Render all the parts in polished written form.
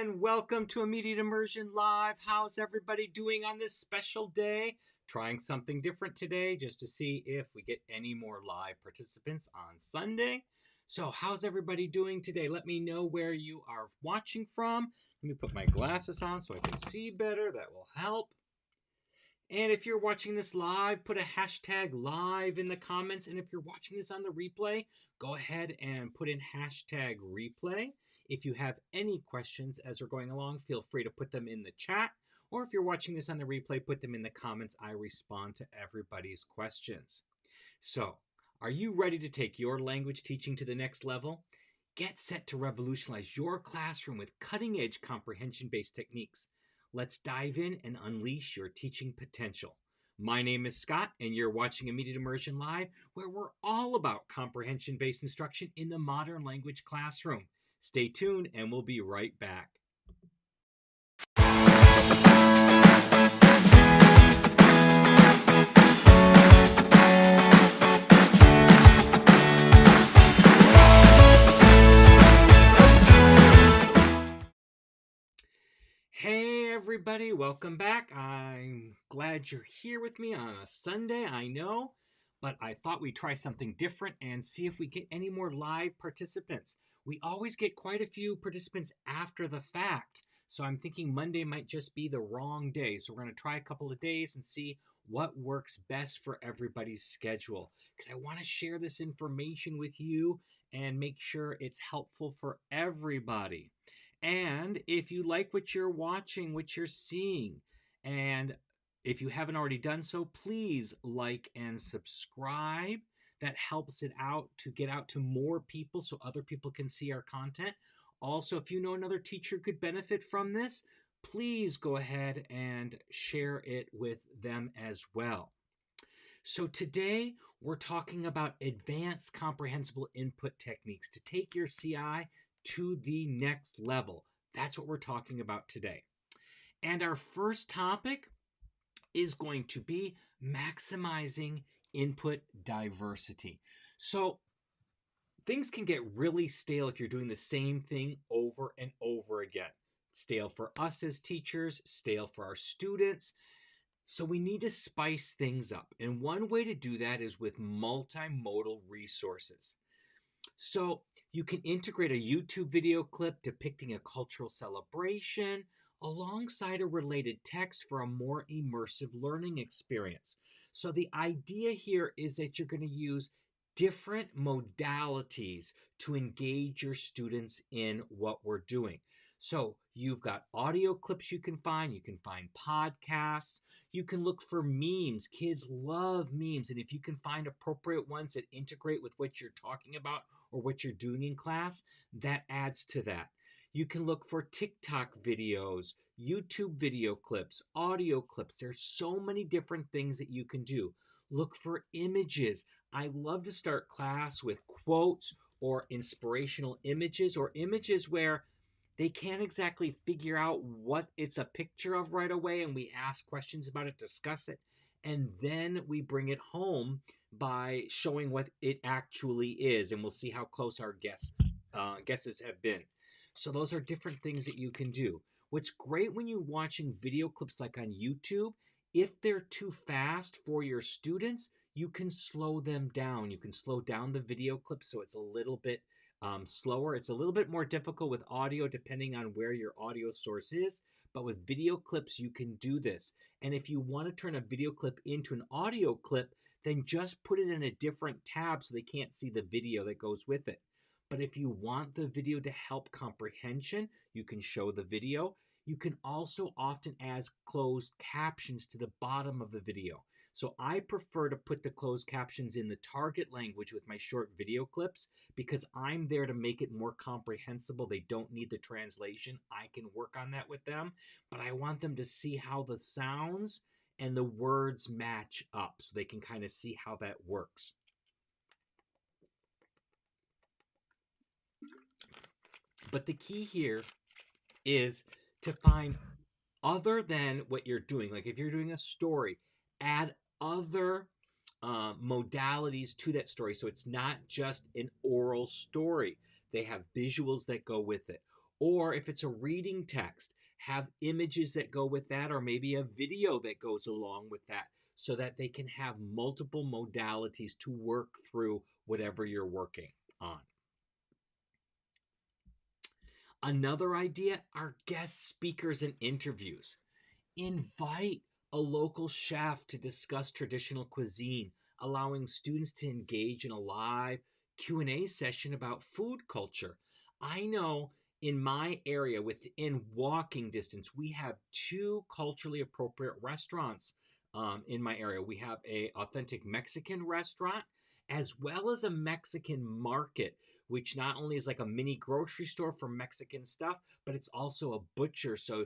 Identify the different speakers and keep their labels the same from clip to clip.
Speaker 1: everyone. Welcome to Immediate Immersion Live. How's everybody doing on this special day? Trying something different today just to see if we get any more live participants on Sunday. So how's everybody doing today? Let me know where you are watching from. Let me put my glasses on so I can see better. That will help. And if you're watching this live, put a hashtag live in the comments. And if you're watching this on the replay, go ahead and put in hashtag replay. If you have any questions as we're going along, feel free to put them in the chat. Or if you're watching this on the replay, put them in the comments. I respond to everybody's questions. So, are you ready to take your language teaching to the next level? Get set to revolutionize your classroom with cutting-edge comprehension-based techniques. Let's dive in and unleash your teaching potential. My name is Scott, and you're watching Immediate Immersion Live, where we're all about comprehension-based instruction in the modern language classroom. Stay tuned, and we'll be right back. Hey everybody, welcome back. I'm glad you're here with me on a Sunday, I know, but I thought we'd try something different and see if we get any more live participants. We always get quite a few participants after the fact, so I'm thinking Monday might just be the wrong day. So we're going to try a couple of days and see what works best for everybody's schedule, because I want to share this information with you and make sure it's helpful for everybody. And if you like what you're watching, what you're seeing, and if you haven't already done so, please like and subscribe. That helps it out to get out to more people so other people can see our content. Also, if you know another teacher could benefit from this, please go ahead and share it with them as well. So today we're talking about advanced comprehensible input techniques to take your CI to the next level. That's what we're talking about today. And our first topic is going to be maximizing input diversity. So things can get really stale if you're doing the same thing over and over again. Stale for us as teachers, stale for our students. So we need to spice things up. And one way to do that is with multimodal resources. So you can integrate a YouTube video clip depicting a cultural celebration alongside a related text for a more immersive learning experience. So the idea here is that you're going to use different modalities to engage your students in what we're doing. So you've got audio clips you can find podcasts, you can look for memes. Kids love memes, and if you can find appropriate ones that integrate with what you're talking about or what you're doing in class, that adds to that. You can look for TikTok videos, YouTube video clips, audio clips. There's so many different things that you can do. Look for images. I love to start class with quotes or inspirational images, or images where they can't exactly figure out what it's a picture of right away, and we ask questions about it, discuss it, and then we bring it home by showing what it actually is, and we'll see how close our guesses have been. So those are different things that you can do. What's great when you're watching video clips like on YouTube, if they're too fast for your students, you can slow them down. You can slow down the video clip so it's a little bit slower. It's a little bit more difficult with audio depending on where your audio source is, but with video clips you can do this. And if you want to turn a video clip into an audio clip, then just put it in a different tab so they can't see the video that goes with it. But if you want the video to help comprehension, you can show the video. You can also often add closed captions to the bottom of the video. So I prefer to put the closed captions in the target language with my short video clips because I'm there to make it more comprehensible. They don't need the translation. I can work on that with them, but I want them to see how the sounds and the words match up so they can kind of see how that works. But the key here is to find other than what you're doing. Like if you're doing a story, add other modalities to that story. So it's not just an oral story. They have visuals that go with it. Or if it's a reading text, have images that go with that, or maybe a video that goes along with that, so that they can have multiple modalities to work through whatever you're working on. Another idea are guest speakers and interviews. Invite a local chef to discuss traditional cuisine, allowing students to engage in a live Q&A session about food culture. I know in my area, within walking distance, we have two culturally appropriate restaurants in my area. We have a authentic Mexican restaurant as well as a Mexican market, which not only is like a mini grocery store for Mexican stuff, but it's also a butcher. So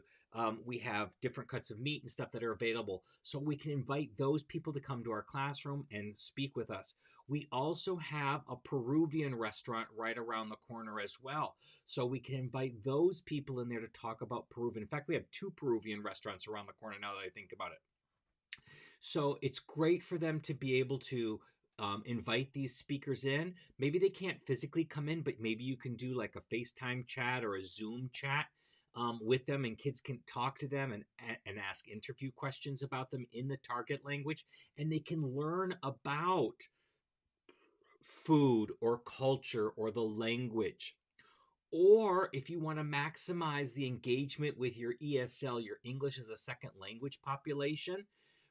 Speaker 1: we have different cuts of meat and stuff that are available. So we can invite those people to come to our classroom and speak with us. We also have a Peruvian restaurant right around the corner as well. So we can invite those people in there to talk about Peruvian. In fact, we have two Peruvian restaurants around the corner now that I think about it. So it's great for them to be able to invite these speakers in. Maybe they can't physically come in, but maybe you can do like a FaceTime chat or a Zoom chat with them, and kids can talk to them and ask interview questions about them in the target language, and they can learn about food or culture or the language. Or if you want to maximize the engagement with your ESL, your English as a second language population,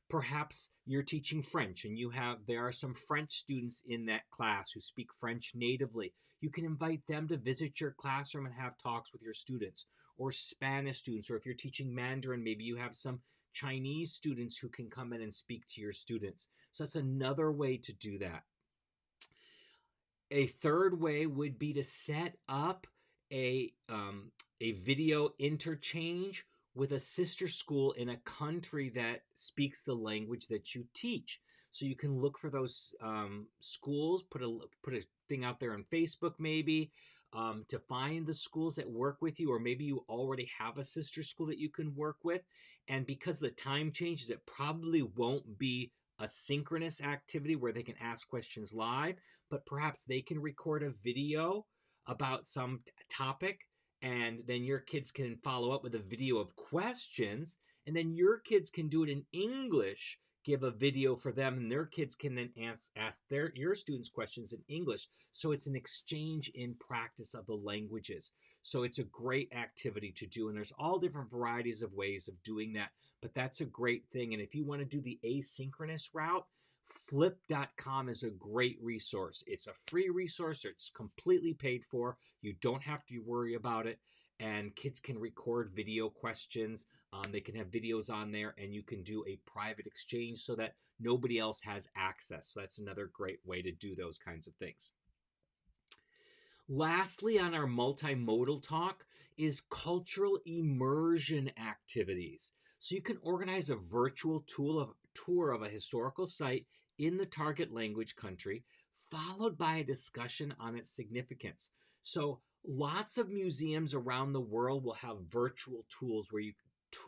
Speaker 1: perhaps you're teaching French and there are some French students in that class who speak French natively. You can invite them to visit your classroom and have talks with your students, or Spanish students. Or if you're teaching Mandarin, maybe you have some Chinese students who can come in and speak to your students. So that's another way to do that. A third way would be to set up a video interchange with a sister school in a country that speaks the language that you teach. So you can look for those schools, put a thing out there on Facebook maybe, to find the schools that work with you, or maybe you already have a sister school that you can work with. And because the time changes, it probably won't be a synchronous activity where they can ask questions live, but perhaps they can record a video about some topic, and then your kids can follow up with a video of questions, and then your kids can do it in English, give a video for them, and their kids can then ask your students questions in English. So it's an exchange in practice of the languages. So it's a great activity to do, and there's all different varieties of ways of doing that, but that's a great thing. And if you want to do the asynchronous route, flip.com is a great resource. It's a free resource. It's completely paid for. You don't have to worry about it. And kids can record video questions. They can have videos on there, and you can do a private exchange so that nobody else has access. So that's another great way to do those kinds of things. Lastly, on our multimodal talk is cultural immersion activities. So you can organize a virtual tour of a historical site in the target language country, followed by a discussion on its significance. So lots of museums around the world will have virtual tools where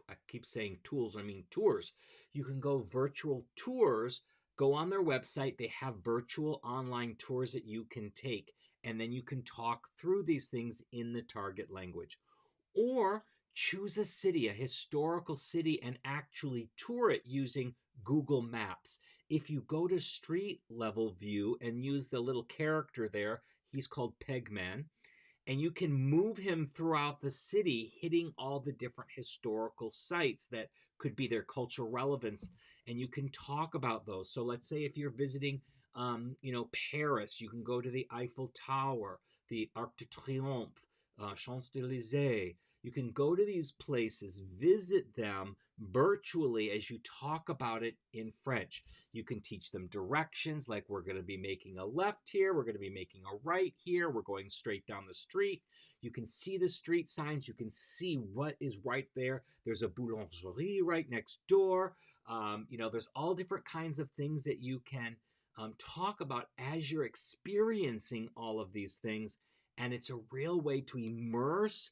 Speaker 1: I keep saying tools, I mean tours. You can go virtual tours, go on their website, they have virtual online tours that you can take, and then you can talk through these things in the target language. Or choose a city, a historical city, and actually tour it using Google Maps. If you go to street level view and use the little character there, he's called Pegman, and you can move him throughout the city, hitting all the different historical sites that could be their cultural relevance, and you can talk about those. So let's say if you're visiting Paris, you can go to the Eiffel Tower, the Arc de Triomphe, Champs-Élysées. You can go to these places, visit them virtually as you talk about it in French. You can teach them directions, like we're going to be making a left here, we're going to be making a right here, we're going straight down the street. You can see the street signs, you can see what is right there. There's a boulangerie right next door. There's all different kinds of things that you can talk about as you're experiencing all of these things. And it's a real way to immerse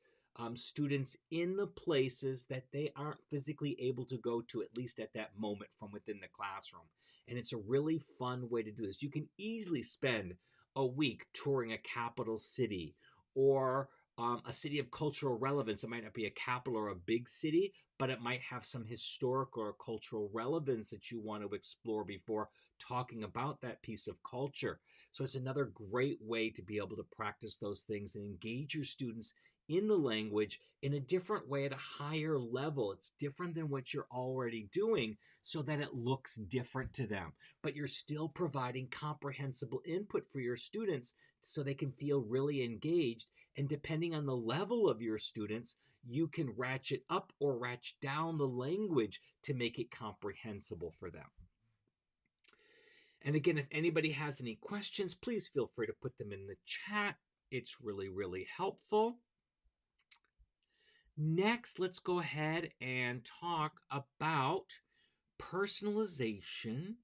Speaker 1: students in the places that they aren't physically able to go to, at least at that moment, from within the classroom. And it's a really fun way to do this. You can easily spend a week touring a capital city, or a city of cultural relevance. It might not be a capital or a big city, but it might have some historical or cultural relevance that you want to explore before talking about that piece of culture. So it's another great way to be able to practice those things and engage your students in the language in a different way at a higher level. It's different than what you're already doing so that it looks different to them, but you're still providing comprehensible input for your students so they can feel really engaged. And depending on the level of your students, you can ratchet up or ratchet down the language to make it comprehensible for them. And again, if anybody has any questions, please feel free to put them in the chat. It's really, really helpful. Next, let's go ahead and talk about personalization.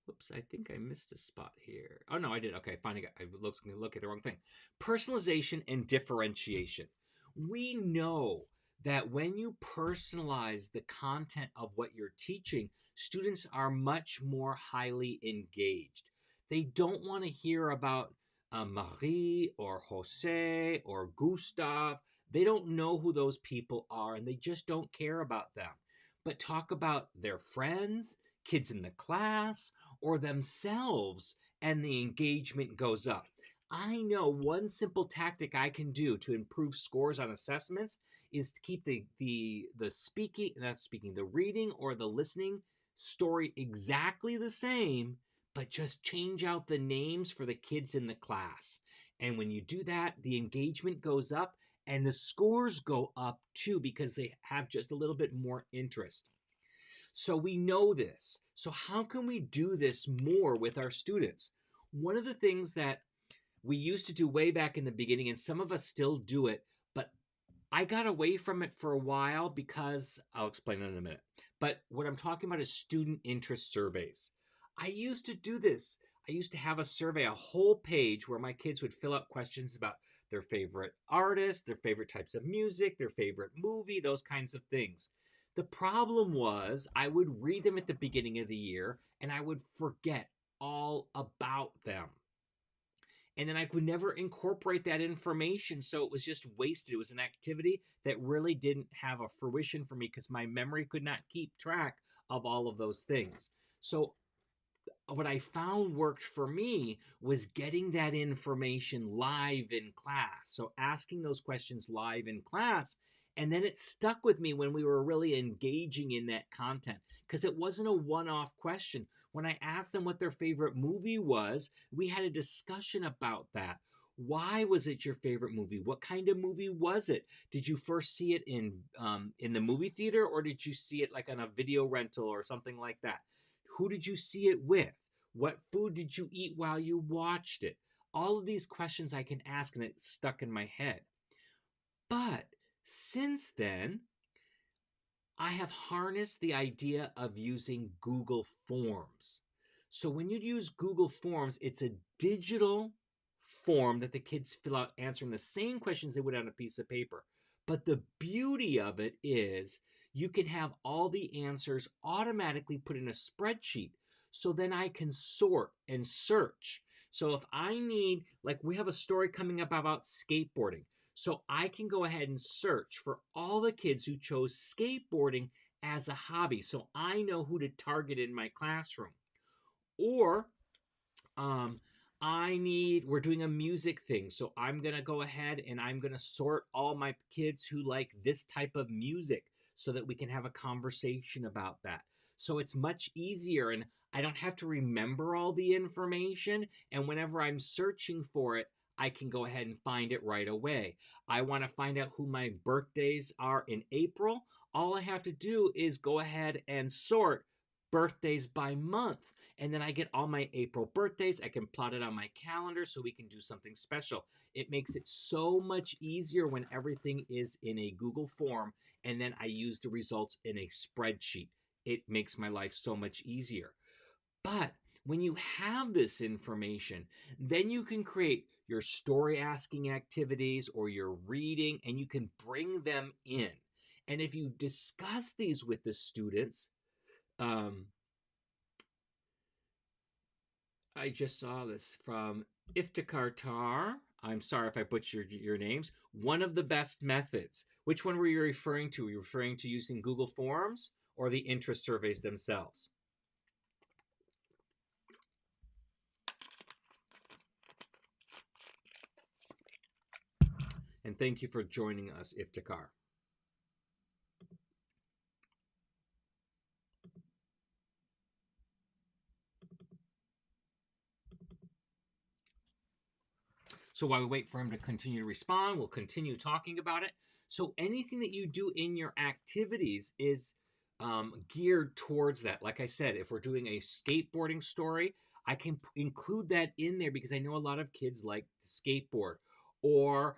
Speaker 1: Whoops, I think I missed a spot here. Oh, no, I did. Okay, fine. I was going to look at the wrong thing. Personalization and differentiation. We know that when you personalize the content of what you're teaching, students are much more highly engaged. They don't want to hear about Marie or Jose or Gustav. They don't know who those people are, and they just don't care about them. But talk about their friends, kids in the class, or themselves, and the engagement goes up. I know one simple tactic I can do to improve scores on assessments is to keep the reading or the listening story exactly the same, but just change out the names for the kids in the class. And when you do that, the engagement goes up and the scores go up too because they have just a little bit more interest. So we know this. So how can we do this more with our students? One of the things that we used to do way back in the beginning, and some of us still do it, but I got away from it for a while because I'll explain it in a minute. But what I'm talking about is student interest surveys. I used to do this. I used to have a survey, a whole page where my kids would fill out questions about their favorite artists, their favorite types of music, their favorite movie, those kinds of things. The problem was I would read them at the beginning of the year and I would forget all about them. And then I could never incorporate that information, so it was just wasted. It was an activity that really didn't have a fruition for me because my memory could not keep track of all of those things. So what I found worked for me was getting that information live in class. So asking those questions live in class. And then it stuck with me when we were really engaging in that content because it wasn't a one-off question. When I asked them what their favorite movie was, we had a discussion about that. Why was it your favorite movie? What kind of movie was it? Did you first see it in the movie theater, or did you see it like on a video rental or something like that? Who did you see it with? What food did you eat while you watched it? All of these questions I can ask, and it stuck in my head. But since then, I have harnessed the idea of using Google Forms. So when you use Google Forms, it's a digital form that the kids fill out answering the same questions they would on a piece of paper. But the beauty of it is you can have all the answers automatically put in a spreadsheet. So then I can sort and search. So if I need, like we have a story coming up about skateboarding. So I can go ahead and search for all the kids who chose skateboarding as a hobby. So I know who to target in my classroom. Or we're doing a music thing. So I'm going to go ahead and I'm going to sort all my kids who like this type of music so that we can have a conversation about that. So it's much easier and I don't have to remember all the information. And whenever I'm searching for it, I can go ahead and find it right away. I want to find out who my birthdays are in April. All I have to do is go ahead and sort birthdays by month. And then I get all my April birthdays. I can plot it on my calendar so we can do something special. It makes it so much easier when everything is in a Google form and then I use the results in a spreadsheet. It makes my life so much easier. But when you have this information, then you can create your story asking activities or your reading, and you can bring them in. And if you discuss these with the students, I just saw this from Iftikhar Tar. I'm sorry if I butchered your names. One of the best methods. Which one were you referring to? Were you referring to using Google Forms or the interest surveys themselves? And thank you for joining us, Iftikhar. So while we wait for him to continue to respond, we'll continue talking about it. So anything that you do in your activities is geared towards that. Like I said, if we're doing a skateboarding story, I can include that in there because I know a lot of kids like to skateboard. Or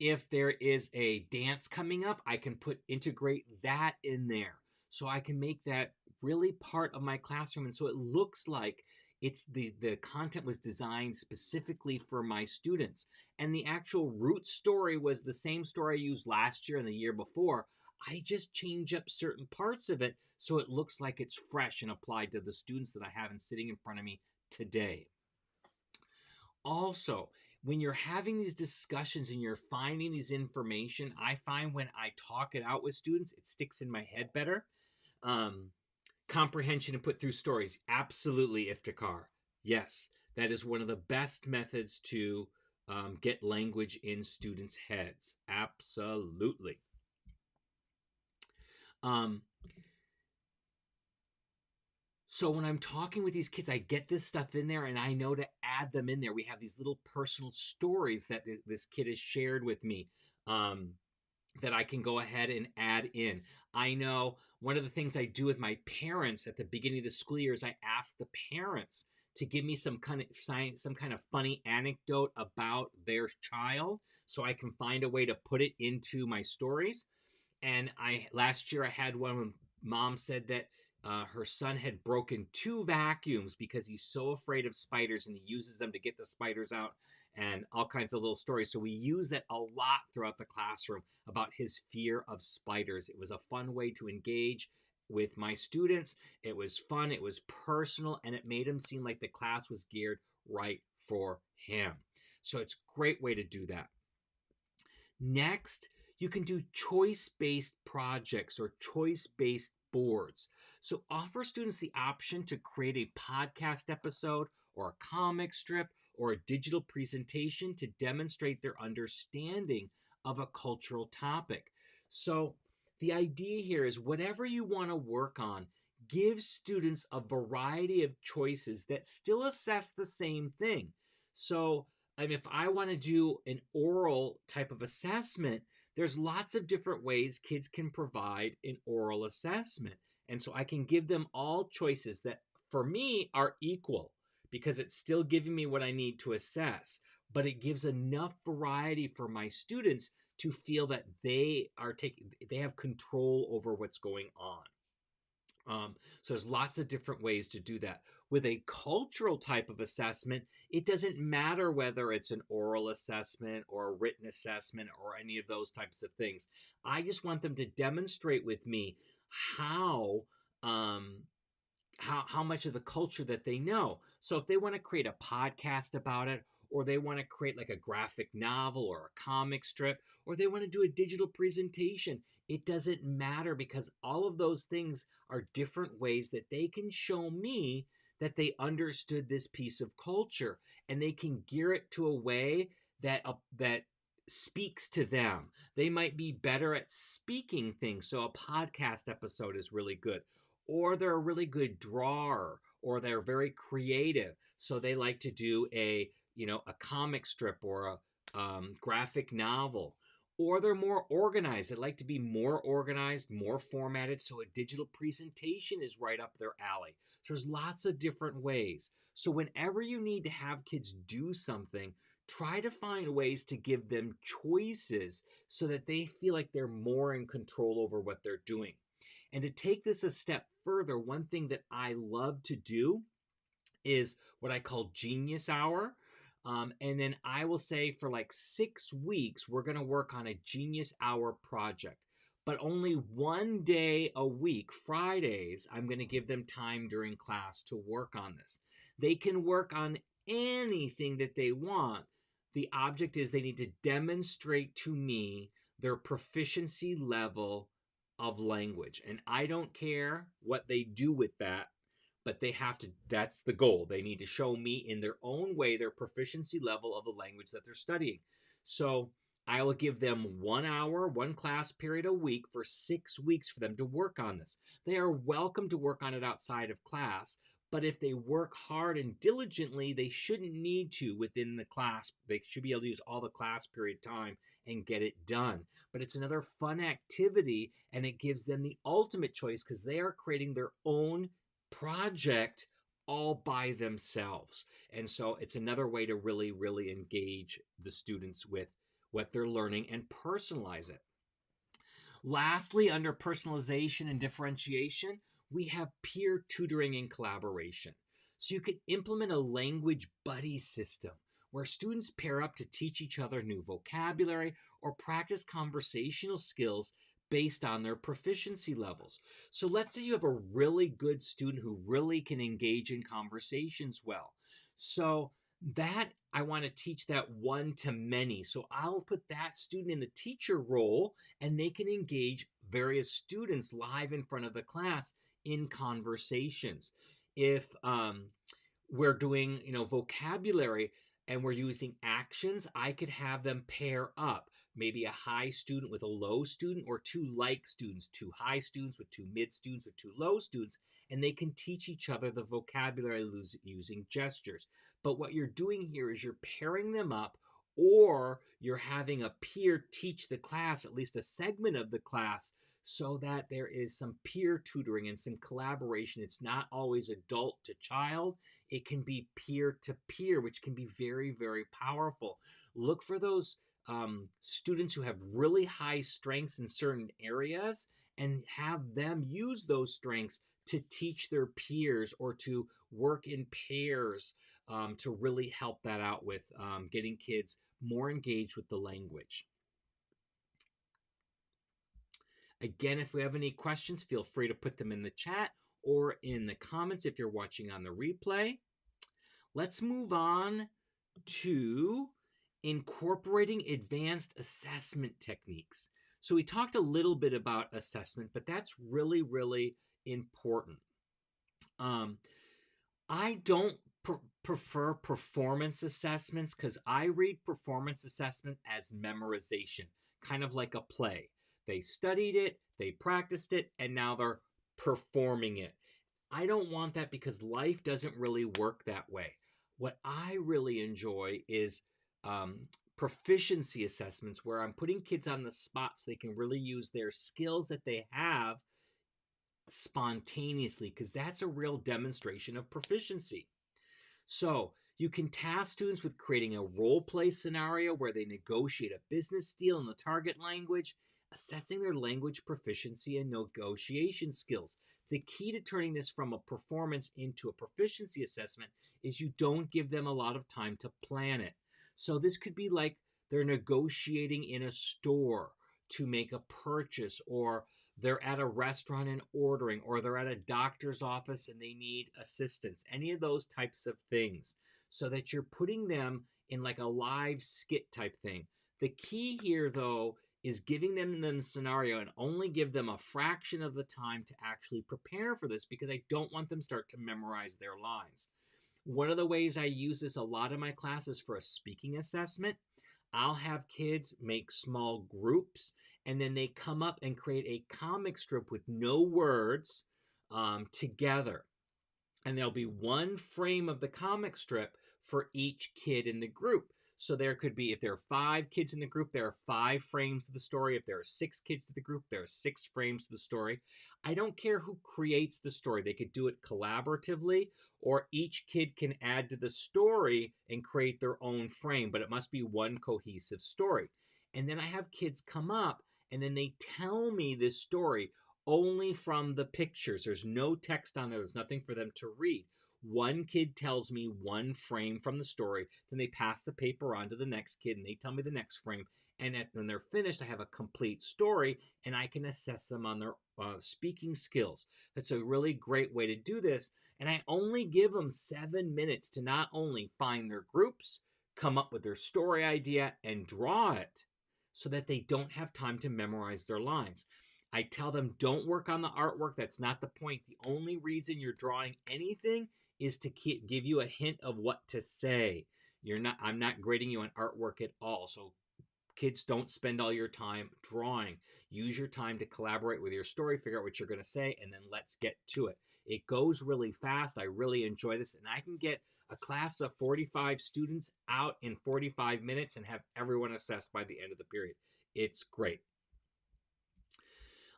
Speaker 1: if there is a dance coming up, I can integrate that in there. So I can make that really part of my classroom. And so it looks like it's the content was designed specifically for my students, and the actual root story was the same story I used last year and the year before. I just change up certain parts of it so it looks like it's fresh and applied to the students that I have sitting in front of me today. Also, when you're having these discussions and you're finding these information, I find when I talk it out with students, it sticks in my head better. Comprehension and put through stories. Absolutely, Iftikhar. Yes, that is one of the best methods to get language in students' heads. Absolutely. So when I'm talking with these kids, I get this stuff in there and I know to add them in there. We have these little personal stories that this kid has shared with me. That I can go ahead and add in. I know one of the things I do with my parents at the beginning of the school year is I ask the parents to give me some kind of funny anecdote about their child so I can find a way to put it into my stories. And last year I had one when mom said that her son had broken 2 vacuums because he's so afraid of spiders and he uses them to get the spiders out and all kinds of little stories. So we use that a lot throughout the classroom about his fear of spiders. It was a fun way to engage with my students. It was fun, it was personal, and it made him seem like the class was geared right for him. So it's a great way to do that. Next, you can do choice-based projects or choice-based boards. So offer students the option to create a podcast episode or a comic strip or a digital presentation to demonstrate their understanding of a cultural topic. So the idea here is whatever you want to work on, give students a variety of choices that still assess the same thing. So if I want to do an oral type of assessment, there's lots of different ways kids can provide an oral assessment. And so I can give them all choices that for me are equal because it's still giving me what I need to assess, but it gives enough variety for my students to feel that they have control over what's going on. So there's lots of different ways to do that. With a cultural type of assessment, it doesn't matter whether it's an oral assessment or a written assessment or any of those types of things. I just want them to demonstrate with me how much of the culture that they know. So if they want to create a podcast about it, or they want to create like a graphic novel or a comic strip, or they want to do a digital presentation, it doesn't matter because all of those things are different ways that they can show me that they understood this piece of culture, and they can gear it to a way that speaks to them. They might be better at speaking things, so a podcast episode is really good. Or they're a really good drawer, or they're very creative, so they like to do a comic strip or a graphic novel. Or they're more organized. They like to be more organized, more formatted, so a digital presentation is right up their alley. So there's lots of different ways. So whenever you need to have kids do something, try to find ways to give them choices so that they feel like they're more in control over what they're doing. And to take this a step further, one thing that I love to do is what I call Genius Hour. And then I will say for like 6 weeks, we're going to work on a Genius Hour project. But only one day a week, Fridays, I'm going to give them time during class to work on this. They can work on anything that they want. The object is they need to demonstrate to me their proficiency level of language. And I don't care what they do with that, but they have to, that's the goal. They need to show me in their own way their proficiency level of the language that they're studying. So I will give them 1 hour, one class period a week for 6 weeks for them to work on this. They are welcome to work on it outside of class, but if they work hard and diligently, they shouldn't need to within the class. They should be able to use all the class period time and get it done. But it's another fun activity, and it gives them the ultimate choice because they are creating their own project all by themselves. And so it's another way to really, really engage the students with what they're learning and personalize it. Lastly, under personalization and differentiation, we have peer tutoring and collaboration. So you can implement a language buddy system where students pair up to teach each other new vocabulary or practice conversational skills based on their proficiency levels. So let's say you have a really good student who really can engage in conversations well. So that I want to teach that one to many. So I'll put that student in the teacher role and they can engage various students live in front of the class in conversations. If we're doing, vocabulary and we're using actions, I could have them pair up. Maybe a high student with a low student, or two like students, two high students with two mid students or two low students, and they can teach each other the vocabulary using gestures. But what you're doing here is you're pairing them up, or you're having a peer teach the class, at least a segment of the class, so that there is some peer tutoring and some collaboration. It's not always adult to child. It can be peer to peer, which can be very, very powerful. Look for those students who have really high strengths in certain areas and have them use those strengths to teach their peers or to work in pairs to really help that out with getting kids more engaged with the language. Again, if we have any questions, feel free to put them in the chat or in the comments if you're watching on the replay. Let's move on to incorporating advanced assessment techniques. So we talked a little bit about assessment, but that's really, really important. I don't prefer performance assessments because I read performance assessment as memorization, kind of like a play. They studied it, they practiced it, and now they're performing it. I don't want that because life doesn't really work that way. What I really enjoy is proficiency assessments where I'm putting kids on the spot so they can really use their skills that they have spontaneously, because that's a real demonstration of proficiency. So you can task students with creating a role play scenario where they negotiate a business deal in the target language, assessing their language proficiency and negotiation skills. The key to turning this from a performance into a proficiency assessment is you don't give them a lot of time to plan it. So this could be like they're negotiating in a store to make a purchase, or they're at a restaurant and ordering, or they're at a doctor's office and they need assistance. Any of those types of things, so that you're putting them in like a live skit type thing. The key here, though, is giving them the scenario and only give them a fraction of the time to actually prepare for this, because I don't want them start to memorize their lines. One of the ways I use this a lot in my classes for a speaking assessment, I'll have kids make small groups and then they come up and create a comic strip with no words together. And there'll be one frame of the comic strip for each kid in the group. So there could be, if there are 5 kids in the group, there are 5 frames to the story. If there are 6 kids to the group, there are 6 frames to the story. I don't care who creates the story. They could do it collaboratively, or each kid can add to the story and create their own frame, but it must be one cohesive story. And then I have kids come up and then they tell me this story only from the pictures. There's no text on there. There's nothing for them to read. One kid tells me one frame from the story, then they pass the paper on to the next kid and they tell me the next frame. And when they're finished, I have a complete story and I can assess them on their speaking skills. That's a really great way to do this. And I only give them 7 minutes to not only find their groups, come up with their story idea, and draw it so that they don't have time to memorize their lines. I tell them, don't work on the artwork. That's not the point. The only reason you're drawing anything is to give you a hint of what to say. I'm not grading you on artwork at all. So kids, don't spend all your time drawing. Use your time to collaborate with your story, figure out what you're going to say, and then let's get to it. It goes really fast. I really enjoy this, and I can get a class of 45 students out in 45 minutes and have everyone assessed by the end of the period. It's great.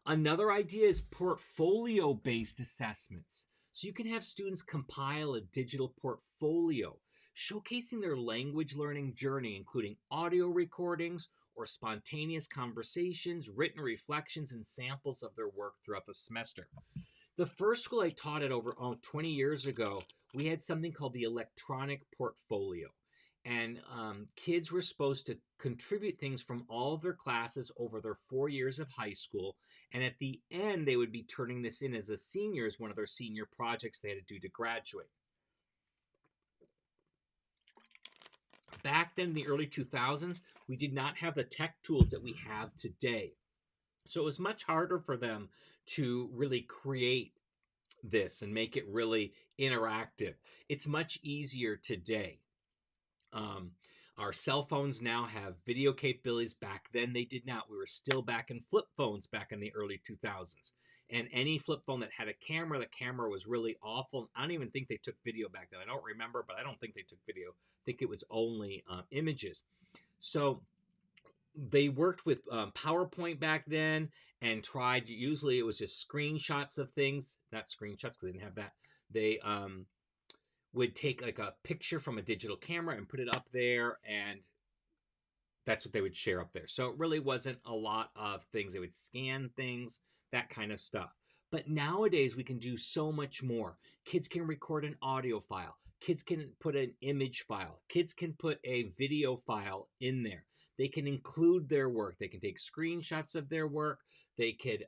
Speaker 1: Another idea is portfolio-based assessments. So you can have students compile a digital portfolio showcasing their language learning journey, including audio recordings or spontaneous conversations, written reflections, and samples of their work throughout the semester. The first school I taught at over 20 years ago, we had something called the electronic portfolio. And kids were supposed to contribute things from all of their classes over their 4 years of high school. And at the end, they would be turning this in as a senior, as one of their senior projects they had to do to graduate. Back then in the early 2000s, we did not have the tech tools that we have today. So it was much harder for them to really create this and make it really interactive. It's much easier today. Our cell phones now have video capabilities. Back then they did not. We were still back in flip phones back in the early 2000s. And any flip phone that had a camera, the camera was really awful. I don't even think they took video back then. I don't remember, but I don't think they took video. I think it was only images. So they worked with PowerPoint back then and tried, usually it was just screenshots of things. Not screenshots because they didn't have that. They would take like a picture from a digital camera and put it up there, and that's what they would share up there. So it really wasn't a lot of things. They would scan things, that kind of stuff. But nowadays we can do so much more. Kids can record an audio file. Kids can put an image file. Kids can put a video file in there. They can include their work. They can take screenshots of their work. They could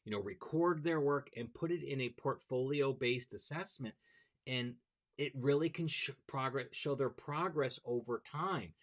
Speaker 1: record their work and put it in a portfolio-based assessment. And it really can show their progress over time.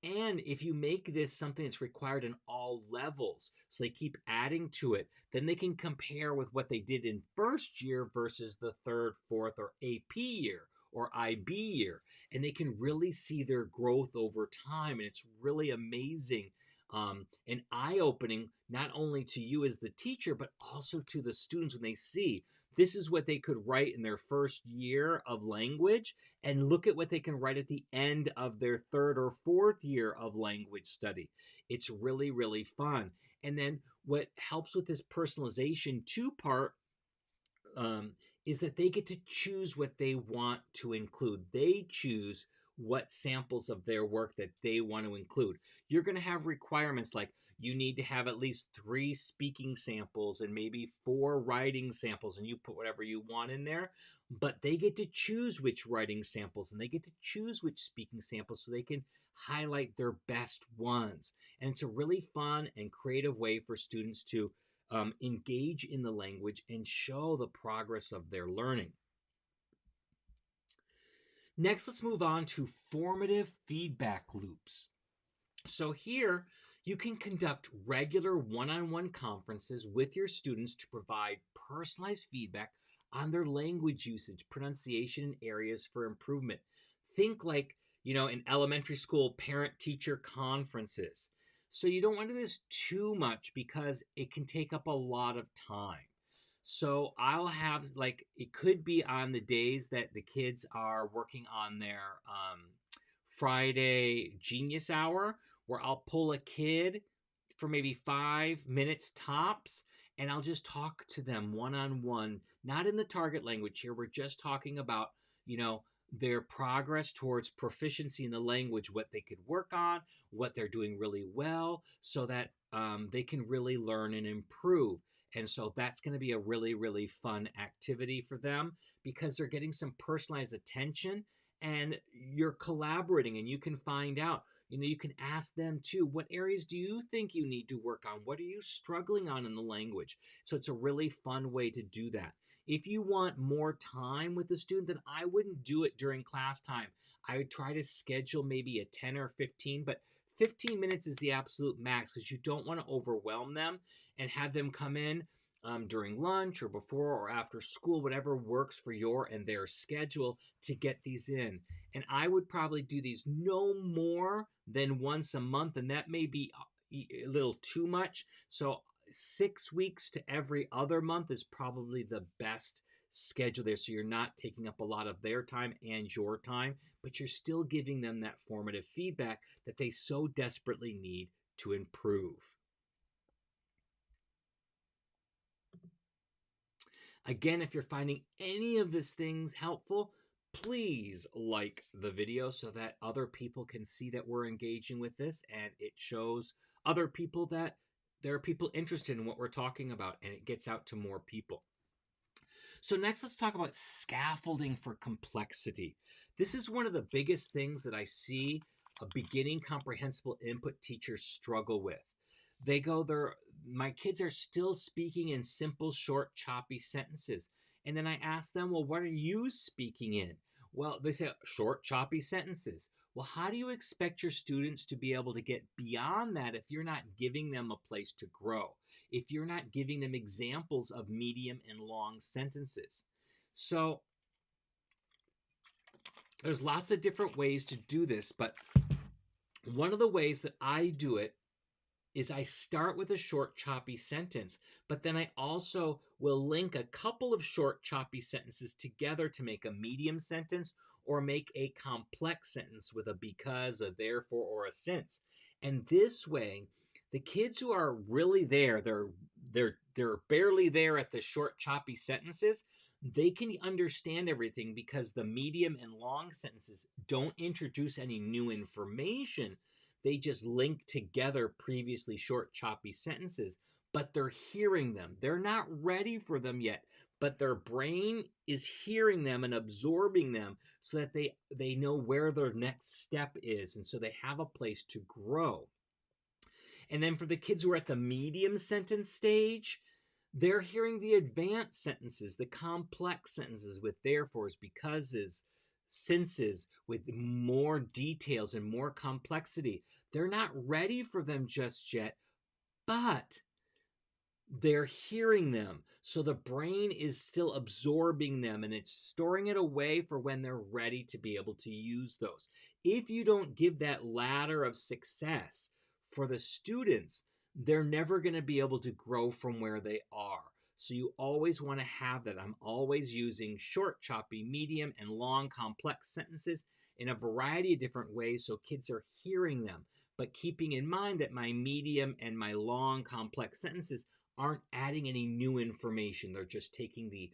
Speaker 1: And if you make this something that's required in all levels, so they keep adding to it, then they can compare with what they did in first year versus the third, fourth, or AP year or IB year. And they can really see their growth over time. And it's really amazing and eye-opening, not only to you as the teacher, but also to the students when they see this is what they could write in their first year of language, and look at what they can write at the end of their third or fourth year of language study. It's really, really fun. And then what helps with this personalization part is that they get to choose what they want to include. They choose what samples of their work that they want to include. You're going to have requirements like you need to have at least 3 speaking samples and maybe 4 writing samples, and you put whatever you want in there. But they get to choose which writing samples and they get to choose which speaking samples so they can highlight their best ones. And it's a really fun and creative way for students to engage in the language and show the progress of their learning. Next, let's move on to formative feedback loops. So here, you can conduct regular one-on-one conferences with your students to provide personalized feedback on their language usage, pronunciation, and areas for improvement. Think like, in elementary school parent-teacher conferences. So you don't want to do this too much because it can take up a lot of time. So I'll have, it could be on the days that the kids are working on their Friday Genius Hour, where I'll pull a kid for maybe 5 minutes tops, and I'll just talk to them one-on-one, not in the target language here. We're just talking about, their progress towards proficiency in the language, what they could work on, what they're doing really well, so that they can really learn and improve. And so that's going to be a really, really fun activity for them because they're getting some personalized attention and you're collaborating and you can find out. You can ask them too, what areas do you think you need to work on? What are you struggling on in the language? So it's a really fun way to do that. If you want more time with the student, then I wouldn't do it during class time. I would try to schedule maybe a 10 or 15, but 15 minutes is the absolute max because you don't want to overwhelm them and have them come in during lunch or before or after school, whatever works for your and their schedule to get these in. And I would probably do these no more than once a month, and that may be a little too much. So 6 weeks to every other month is probably the best schedule there. So you're not taking up a lot of their time and your time, but you're still giving them that formative feedback that they so desperately need to improve. Again, if you're finding any of these things helpful, please like the video so that other people can see that we're engaging with this and it shows other people that there are people interested in what we're talking about and it gets out to more people. So next, let's talk about scaffolding for complexity. This is one of the biggest things that I see beginning comprehensible input teachers struggle with. They go there, my kids are still speaking in simple, short, choppy sentences. And then I ask them, well, what are you speaking in? Well, they say short, choppy sentences. Well, how do you expect your students to be able to get beyond that if you're not giving them a place to grow? If you're not giving them examples of medium and long sentences? So there's lots of different ways to do this, but one of the ways that I do it is I start with a short, choppy sentence, but then I also will link a couple of short, choppy sentences together to make a medium sentence or make a complex sentence with a because, a therefore, or a since. And this way, the kids who are really there, they're barely there at the short, choppy sentences, they can understand everything because the medium and long sentences don't introduce any new information. They just link together previously short, choppy sentences, but they're hearing them. They're not ready for them yet, but their brain is hearing them and absorbing them so that they know where their next step is, and so they have a place to grow. And then for the kids who are at the medium sentence stage, they're hearing the advanced sentences, the complex sentences with therefores, becauses, sinces, with more details and more complexity. They're not ready for them just yet, but they're hearing them. So the brain is still absorbing them and it's storing it away for when they're ready to be able to use those. If you don't give that ladder of success for the students, they're never going to be able to grow from where they are. So you always want to have that. I'm always using short, choppy, medium, and long, complex sentences in a variety of different ways so kids are hearing them, but keeping in mind that my medium and my long, complex sentences aren't adding any new information. They're just taking the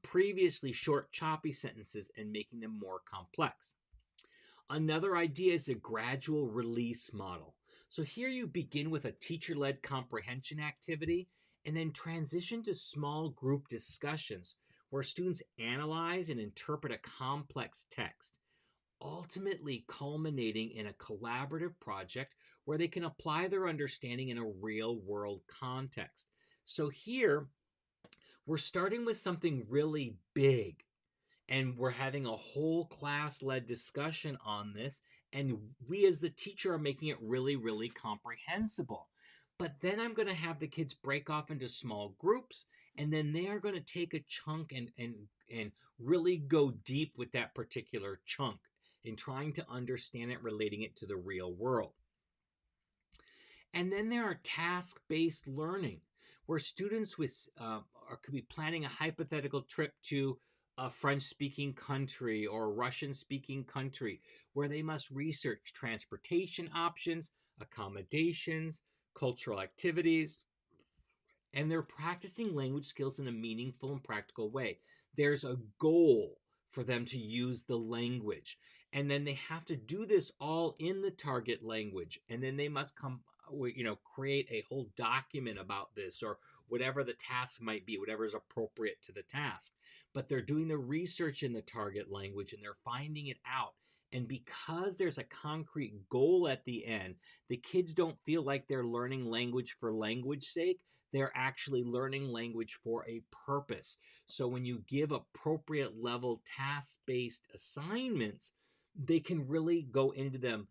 Speaker 1: previously short, choppy sentences and making them more complex. Another idea is a gradual release model. So here you begin with a teacher-led comprehension activity and then transition to small group discussions where students analyze and interpret a complex text, ultimately culminating in a collaborative project where they can apply their understanding in a real-world context. So here, we're starting with something really big, and we're having a whole class-led discussion on this, and we as the teacher are making it really, really comprehensible. But then I'm going to have the kids break off into small groups, and then they are going to take a chunk and really go deep with that particular chunk in trying to understand it, relating it to the real world. And then there are task-based learning, where students could be planning a hypothetical trip to a French-speaking country or Russian-speaking country, where they must research transportation options, accommodations, cultural activities, and they're practicing language skills in a meaningful and practical way. There's a goal for them to use the language, and then they have to do this all in the target language, and then they must create a whole document about this, or whatever the task might be, whatever is appropriate to the task. But they're doing the research in the target language and they're finding it out. And because there's a concrete goal at the end, the kids don't feel like they're learning language for language sake. They're actually learning language for a purpose. So when you give appropriate level task-based assignments, they can really go into them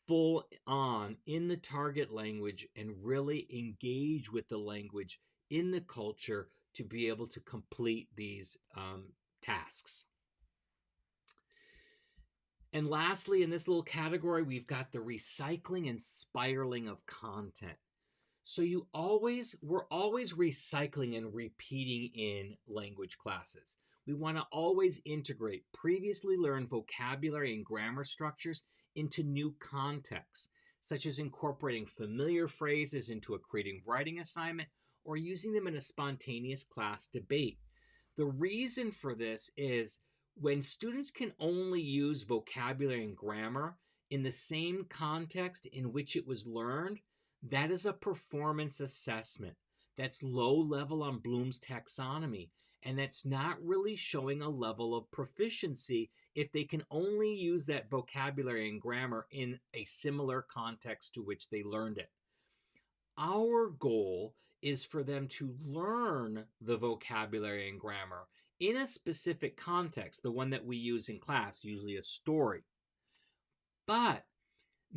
Speaker 1: full on in the target language and really engage with the language in the culture to be able to complete these tasks. And lastly, in this little category, we've got the recycling and spiraling of content. So we're always recycling and repeating in language classes. We want to always integrate previously learned vocabulary and grammar structures into new contexts, such as incorporating familiar phrases into a creative writing assignment or using them in a spontaneous class debate. The reason for this is when students can only use vocabulary and grammar in the same context in which it was learned, that is a performance assessment. That's low level on Bloom's taxonomy, and that's not really showing a level of proficiency if they can only use that vocabulary and grammar in a similar context to which they learned it. Our goal is for them to learn the vocabulary and grammar in a specific context, the one that we use in class, usually a story. But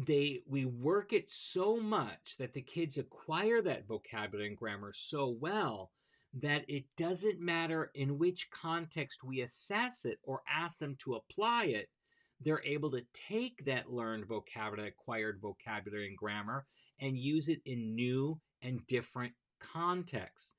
Speaker 1: we work it so much that the kids acquire that vocabulary and grammar so well that it doesn't matter in which context we assess it or ask them to apply it. They're able to take that learned vocabulary, acquired vocabulary and grammar, and use it in new and different contexts.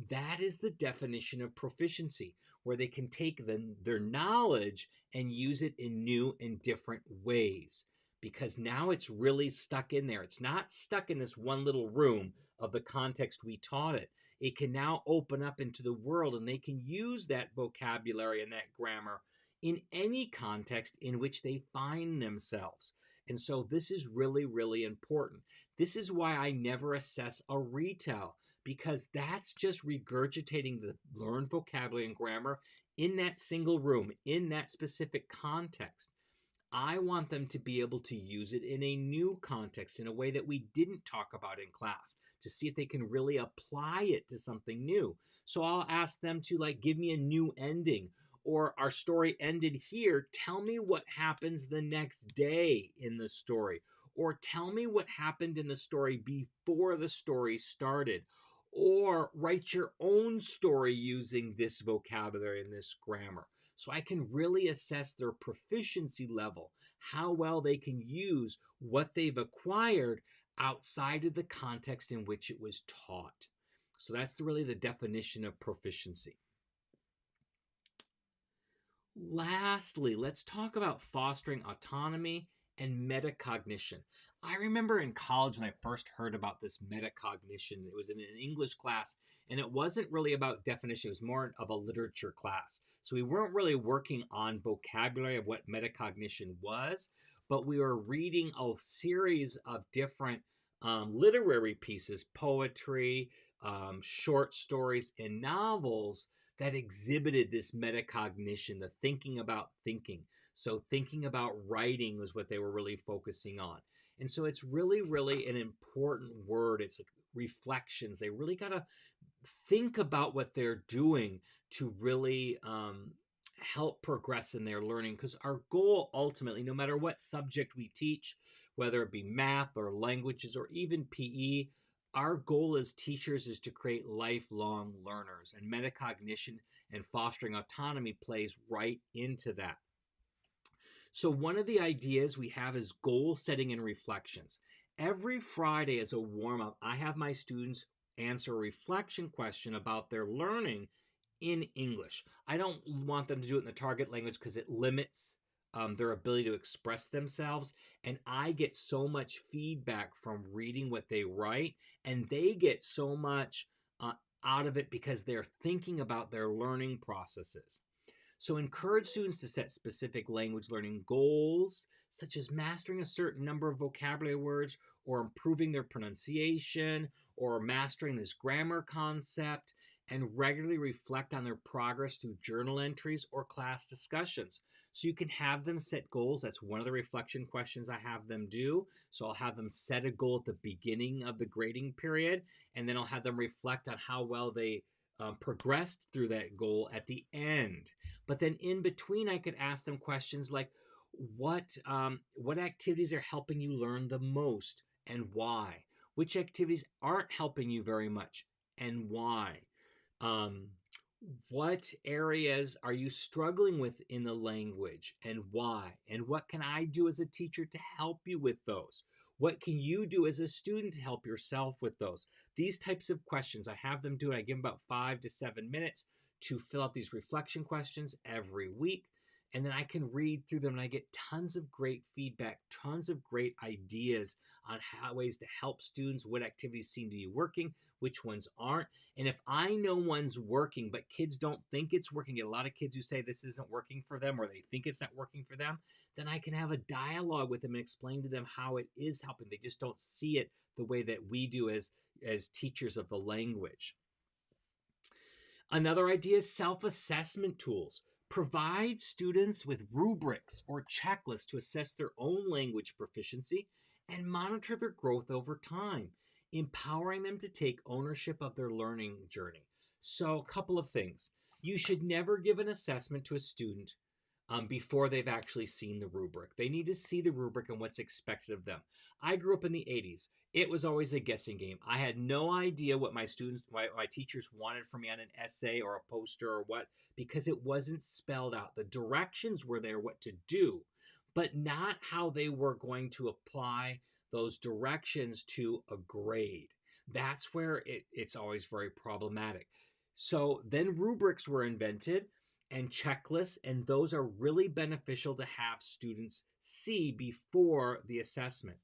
Speaker 1: That is the definition of proficiency, where they can take their knowledge and use it in new and different ways. Because now it's really stuck in there. It's not stuck in this one little room of the context we taught it. It can now open up into the world, and they can use that vocabulary and that grammar in any context in which they find themselves. And so this is really, really important. This is why I never assess a retell, because that's just regurgitating the learned vocabulary and grammar in that single room, in that specific context. I want them to be able to use it in a new context, in a way that we didn't talk about in class, to see if they can really apply it to something new. So I'll ask them to give me a new ending, or our story ended here. Tell me what happens the next day in the story, or tell me what happened in the story before the story started, or write your own story using this vocabulary and this grammar. So I can really assess their proficiency level, how well they can use what they've acquired outside of the context in which it was taught. So that's really the definition of proficiency. Lastly, let's talk about fostering autonomy and metacognition. I remember in college when I first heard about this metacognition. It was in an English class, and it wasn't really about definition. It was more of a literature class. So we weren't really working on vocabulary of what metacognition was, but we were reading a series of different literary pieces, poetry, short stories, and novels that exhibited this metacognition, the thinking about thinking. So thinking about writing was what they were really focusing on. And so it's really, really an important word. It's reflections. They really got to think about what they're doing to really help progress in their learning. Because our goal ultimately, no matter what subject we teach, whether it be math or languages or even PE, our goal as teachers is to create lifelong learners. And metacognition and fostering autonomy plays right into that. So one of the ideas we have is goal setting and reflections. Every Friday as a warm-up, I have my students answer a reflection question about their learning in English. I don't want them to do it in the target language because it limits their ability to express themselves. And I get so much feedback from reading what they write, and they get so much out of it because they're thinking about their learning processes. So encourage students to set specific language learning goals, such as mastering a certain number of vocabulary words or improving their pronunciation or mastering this grammar concept, and regularly reflect on their progress through journal entries or class discussions. So you can have them set goals. That's one of the reflection questions I have them do. So I'll have them set a goal at the beginning of the grading period, and then I'll have them reflect on how well they progressed through that goal at the end. But then in between, I could ask them questions like, what activities are helping you learn the most and why? Which activities aren't helping you very much and why? Um, what areas are you struggling with in the language and why? And what can I do as a teacher to help you with those? What can you do as a student to help yourself with those? These types of questions, I have them do it. I give them about 5 to 7 minutes to fill out these reflection questions every week. And then I can read through them and I get tons of great feedback, tons of great ideas on ways to help students, what activities seem to be working, which ones aren't. And if I know one's working, but kids don't think it's working, get a lot of kids who say this isn't working for them or they think it's not working for them, then I can have a dialogue with them and explain to them how it is helping. They just don't see it the way that we do as teachers of the language. Another idea is self-assessment tools. Provide students with rubrics or checklists to assess their own language proficiency and monitor their growth over time, empowering them to take ownership of their learning journey. So, a couple of things. You should never give an assessment to a student before they've actually seen the rubric. They need to see the rubric and what's expected of them. I grew up in the 80s. It was always a guessing game. I had no idea what my teachers wanted from me on an essay or a poster or what, because it wasn't spelled out. The directions were there, what to do, but not how they were going to apply those directions to a grade. That's where it's always very problematic. So then rubrics were invented and checklists, and those are really beneficial to have students see before the assessment.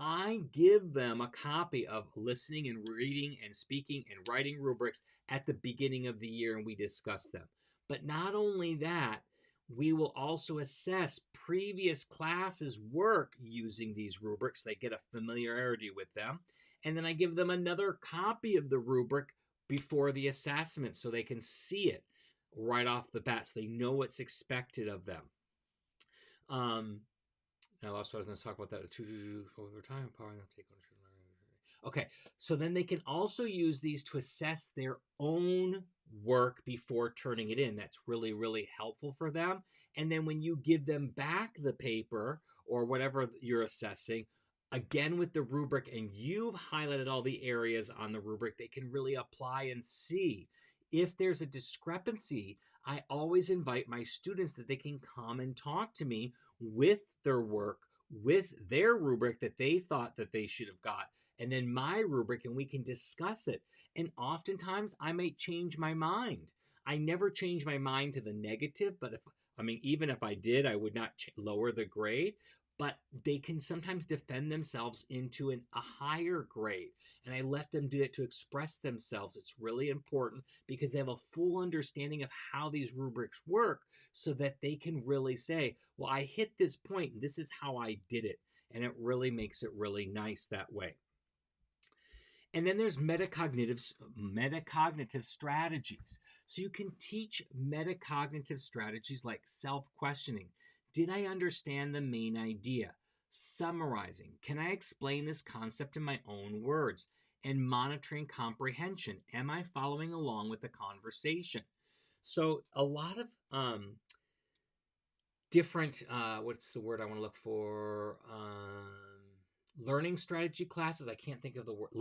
Speaker 1: I give them a copy of listening and reading and speaking and writing rubrics at the beginning of the year, and we discuss them. But not only that, we will also assess previous classes' work using these rubrics. They get a familiarity with them. And then I give them another copy of the rubric before the assessment so they can see it right off the bat, so they know what's expected of them. Now, also I was going to talk about that over time. Take ownership. Okay, so then they can also use these to assess their own work before turning it in. That's really, really helpful for them. And then when you give them back the paper or whatever you're assessing, again with the rubric, and you've highlighted all the areas on the rubric, they can really apply and see. If there's a discrepancy, I always invite my students that they can come and talk to me with their work, with their rubric that they thought that they should have got, and then my rubric, and we can discuss it. And oftentimes I may change my mind. I never change my mind to the negative, but even if I did, I would not lower the grade. But they can sometimes defend themselves into a higher grade. And I let them do it to express themselves. It's really important because they have a full understanding of how these rubrics work so that they can really say, well, I hit this point, and this is how I did it. And it really makes it really nice that way. And then there's metacognitive strategies. So you can teach metacognitive strategies like self-questioning. Did I understand the main idea? Summarizing. Can I explain this concept in my own words? And monitoring comprehension. Am I following along with the conversation? So a lot of different, what's the word I want to look for? Learning strategy classes. I can't think of the word.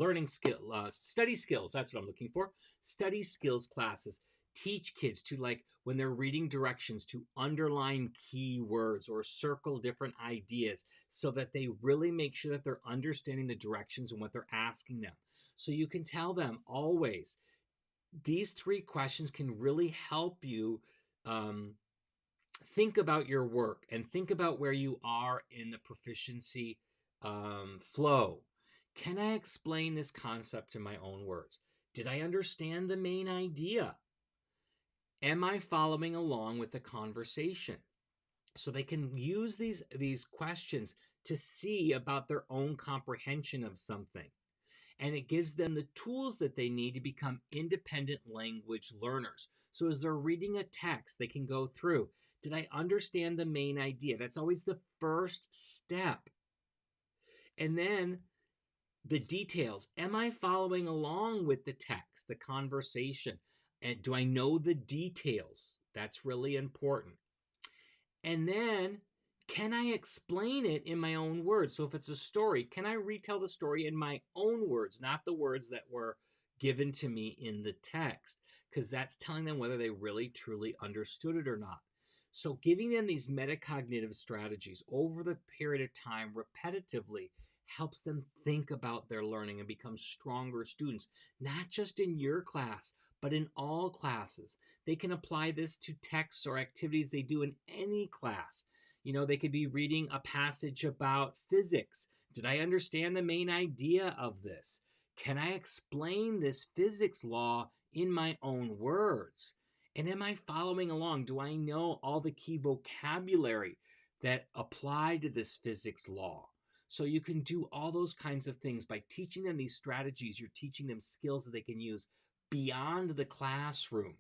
Speaker 1: Study skills. That's what I'm looking for. Study skills classes teach kids to, like, when they're reading directions, to underline keywords or circle different ideas so that they really make sure that they're understanding the directions and what they're asking them. So you can tell them always, these 3 questions can really help you think about your work and think about where you are in the proficiency flow. Can I explain this concept in my own words? Did I understand the main idea? Am I following along with the conversation? So they can use these questions to see about their own comprehension of something. And it gives them the tools that they need to become independent language learners. So as they're reading a text, they can go through, did I understand the main idea? That's always the first step. And then the details. Am I following along with the text, the conversation? And do I know the details? That's really important. And then, can I explain it in my own words? So if it's a story, can I retell the story in my own words, not the words that were given to me in the text? Because that's telling them whether they really truly understood it or not. So giving them these metacognitive strategies over the period of time repetitively helps them think about their learning and become stronger students, not just in your class, but in all classes. They can apply this to texts or activities they do in any class. You know, they could be reading a passage about physics. Did I understand the main idea of this? Can I explain this physics law in my own words? And am I following along? Do I know all the key vocabulary that apply to this physics law? So you can do all those kinds of things by teaching them these strategies. You're teaching them skills that they can use beyond the classroom.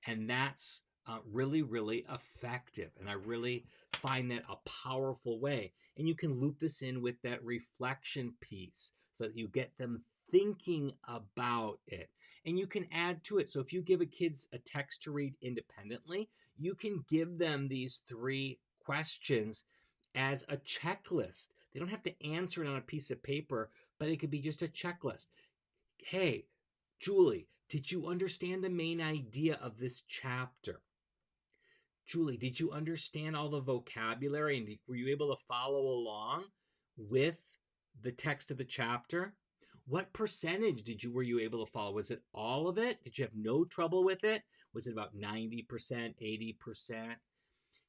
Speaker 1: And that's really, really effective. And I really find that a powerful way. And you can loop this in with that reflection piece so that you get them thinking about it. And you can add to it. So if you give a kids a text to read independently, you can give them these 3 questions as a checklist. They don't have to answer it on a piece of paper, but it could be just a checklist. Hey, Julie, did you understand the main idea of this chapter? Julie, did you understand all the vocabulary and were you able to follow along with the text of the chapter? What percentage were you able to follow? Was it all of it? Did you have no trouble with it? Was it about 90%, 80%?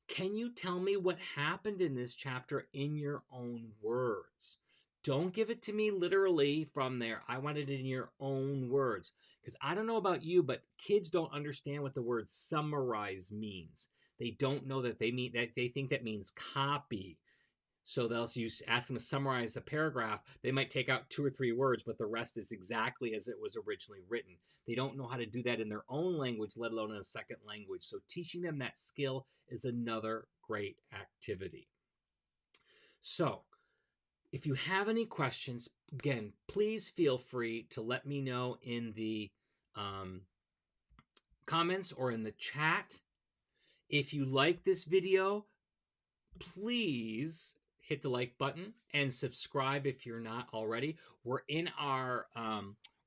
Speaker 1: Can you tell me what happened in this chapter in your own words? Don't give it to me literally from there. I want it in your own words. Because I don't know about you, but kids don't understand what the word summarize means. They don't know that they think that means copy. So they'll ask them to summarize a paragraph. They might take out 2 or 3 words, but the rest is exactly as it was originally written. They don't know how to do that in their own language, let alone in a second language. So teaching them that skill is another great activity. So if you have any questions, again, please feel free to let me know in the comments or in the chat. If you like this video, please hit the like button and subscribe if you're not already. We're in our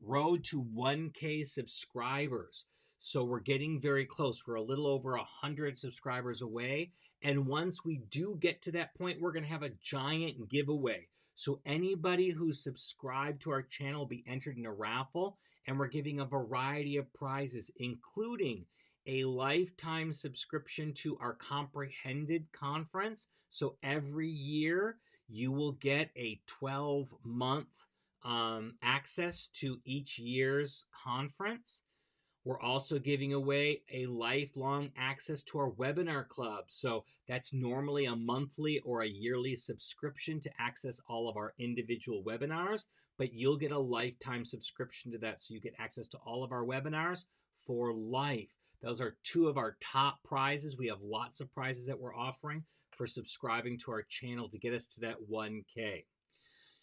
Speaker 1: road to 1K subscribers. So we're getting very close. We're a little over 100 subscribers away. And once we do get to that point, we're going to have a giant giveaway. So anybody who's subscribed to our channel will be entered in a raffle. And we're giving a variety of prizes, including a lifetime subscription to our Comprehended conference. So every year you will get a 12-month access to each year's conference. We're also giving away a lifelong access to our webinar club. So that's normally a monthly or a yearly subscription to access all of our individual webinars, but you'll get a lifetime subscription to that. So you get access to all of our webinars for life. Those are 2 of our top prizes. We have lots of prizes that we're offering for subscribing to our channel to get us to that 1K.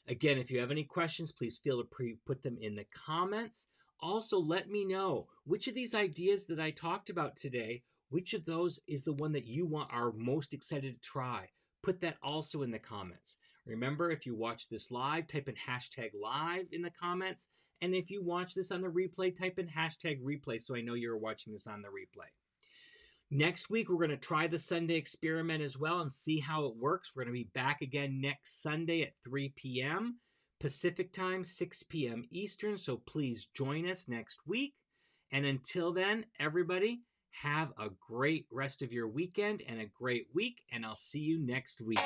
Speaker 1: Again, if you have any questions, please feel free to put them in the comments. Also, let me know which of these ideas that I talked about today, which of those is the one that you are most excited to try. Put that also in the comments. Remember, if you watch this live, type in #live in the comments. And if you watch this on the replay, type in #replay so I know you're watching this on the replay. Next week, we're going to try the Sunday experiment as well and see how it works. We're going to be back again next Sunday at 3 p.m. Pacific time, 6 p.m. Eastern. So please join us next week. And until then, everybody, have a great rest of your weekend and a great week. And I'll see you next week.